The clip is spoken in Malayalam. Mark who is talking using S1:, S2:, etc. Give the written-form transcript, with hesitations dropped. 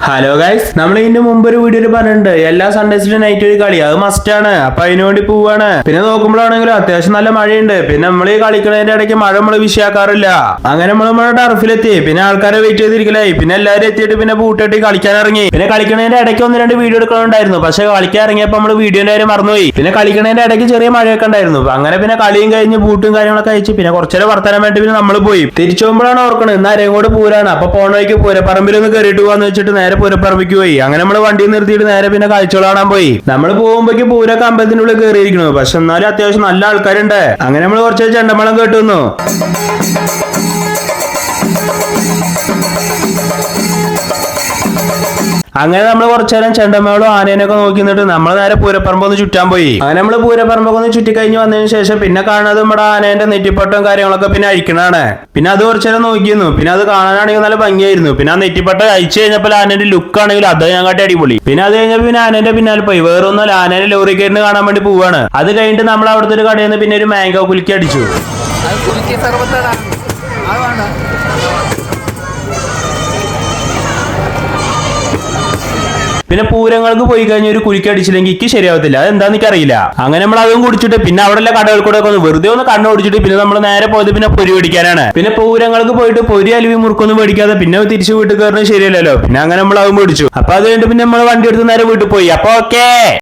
S1: ഹലോ ഗൈസ്, നമ്മൾ ഇതിന്റെ മുമ്പ് ഒരു വീഡിയോയിൽ പറഞ്ഞിട്ടുണ്ട് എല്ലാ സൺഡേസിലും നൈറ്റ് ഒരു കളി അത് മസ്റ്റ് ആണ്. അപ്പൊ അതിനുവേണ്ടി പോവാണ്. പിന്നെ നോക്കുമ്പോഴാണെങ്കിലും അത്യാവശ്യം നല്ല മഴയുണ്ട്. പിന്നെ നമ്മൾ ഈ കളിക്കുന്നതിന്റെ ഇടയ്ക്ക് മഴ നമ്മൾ വിഷയാക്കാറില്ല. അങ്ങനെ നമ്മൾ ടർഫിലെത്തി. പിന്നെ ആൾക്കാരെ വെയിറ്റ് ചെയ്തിരിക്കലായി. പിന്നെ എല്ലാവരും എത്തിയിട്ട് പിന്നെ ബൂട്ടിട്ട് കളിക്കാൻ ഇറങ്ങി. പിന്നെ കളിക്കുന്നതിന്റെ ഇടയ്ക്ക് ഒന്ന് രണ്ട് വീഡിയോ എടുക്കണുണ്ടായിരുന്നു. പക്ഷെ കളിക്കാൻ ഇറങ്ങിയപ്പോൾ നമ്മൾ വീഡിയോന്റെ കാര്യം മറന്നുപോയി. പിന്നെ കളിക്കുന്നതിന്റെ ഇടയ്ക്ക് ചെറിയ മഴയൊക്കെ ഉണ്ടായിരുന്നു. അങ്ങനെ പിന്നെ കളിയും കഴിഞ്ഞ് ബൂട്ടും കാര്യങ്ങളൊക്കെ അയച്ചു. പിന്നെ കുറച്ചേരം വർത്താനം വേണ്ടി പിന്നെ നമ്മൾ പോയി. തിരിച്ചു പോകുമ്പോഴാണ് ഓർക്കണത് ഇന്ന് അരങ്ങോട് പൂരാണ്. അപ്പൊ പോണ വഴിക്ക് പൂരപ്പറമ്പിൽ ഒന്ന് കയറിയിട്ട് പോവാന്ന് വെച്ചിട്ട് നേരെ പൂരപ്പറമ്പിക്ക് പോയി. അങ്ങനെ നമ്മൾ വണ്ടി നിർത്തിയിട്ട് നേരെ പിന്നെ കാഴ്ചകൾ കാണാൻ പോയി. നമ്മൾ പോകുമ്പോഴേക്ക് പൂരൊക്കെ അമ്പലത്തിനുള്ളിൽ കയറിയിരിക്കുന്നു. പക്ഷെ എന്നാലും അത്യാവശ്യം നല്ല ആൾക്കാരുണ്ട്. അങ്ങനെ നമ്മൾ കുറച്ച് ചെണ്ടമേളം കേട്ടുന്നു. അങ്ങനെ നമ്മൾ കുറച്ചേരം ചെണ്ടമേളും ആനേനൊക്കെ നോക്കി നിന്നിട്ട് നമ്മൾ നേരെ പൂരപ്പറമ്പ് ഒന്ന് ചുറ്റാൻ പോയി. അങ്ങനെ നമ്മൾ പൂരപ്പറമ്പൊക്കെ ഒന്ന് ചുറ്റി കഴിഞ്ഞ് വന്നതിന് ശേഷം പിന്നെ കാണുന്നത് നമ്മുടെ ആനേന്റെ നെറ്റിപ്പട്ടവും കാര്യങ്ങളൊക്കെ പിന്നെ അഴിക്കണാണ്. പിന്നെ അത് കുറച്ചേരം നോക്കിയിരുന്നു. പിന്നെ അത് കാണാനാണെങ്കിൽ നല്ല ഭംഗിയായിരുന്നു. പിന്നെ ആ നെറ്റിപ്പട്ട അയച്ചു കഴിഞ്ഞപ്പോൾ ആനന്റെ ലുക്ക് ആണെങ്കിൽ അത് ഞാൻ കാട്ടി അടിപൊളി. പിന്നെ അത് കഴിഞ്ഞപ്പോൾ പിന്നെ ആനന്റെ പിന്നാലെ പോയി. വേറൊന്നും ആനേന്റെ ലോറി കയറിന് കാണാൻ വേണ്ടി പോവാണ്. അത് കഴിഞ്ഞിട്ട് നമ്മൾ അവിടുത്തെ ഒരു കടയിൽ നിന്ന് പിന്നെ ഒരു മാംഗോ കുലുക്കി അടിച്ചു. പിന്നെ പൂരങ്ങൾക്ക് പോയി കഴിഞ്ഞ ഒരു കുലുക്കി അടിച്ചില്ലെങ്കിൽ എനിക്ക് ശരിയാവത്തില്ല. അത് എന്താന്ന് എനിക്ക് അറിയില്ല. അങ്ങനെ നമ്മൾ അതും കുടിച്ചിട്ട് പിന്നെ അവിടെ കടകൾ കൂടെ ഒന്ന് വെറുതെ ഒന്ന് കണ്ണു ഓടിച്ചിട്ട് പിന്നെ നമ്മൾ നേരെ പോയത് പിന്നെ പൊരി മേടിക്കാനാണ്. പിന്നെ പൂരങ്ങൾക്ക് പോയിട്ട് പൊരി അലുവി മുറുക്കൊന്നും മേടിക്കാതെ പിന്നെ തിരിച്ചു വീട്ടിൽ കയറുന്നത് ശരിയല്ലല്ലോ. പിന്നെ അങ്ങനെ നമ്മൾ അതും മേടിച്ചു. അപ്പൊ അത് കഴിഞ്ഞിട്ട് പിന്നെ നമ്മൾ വണ്ടി എടുത്ത് നേരെ വീട്ടിൽ പോയി. അപ്പൊ ഓക്കേ.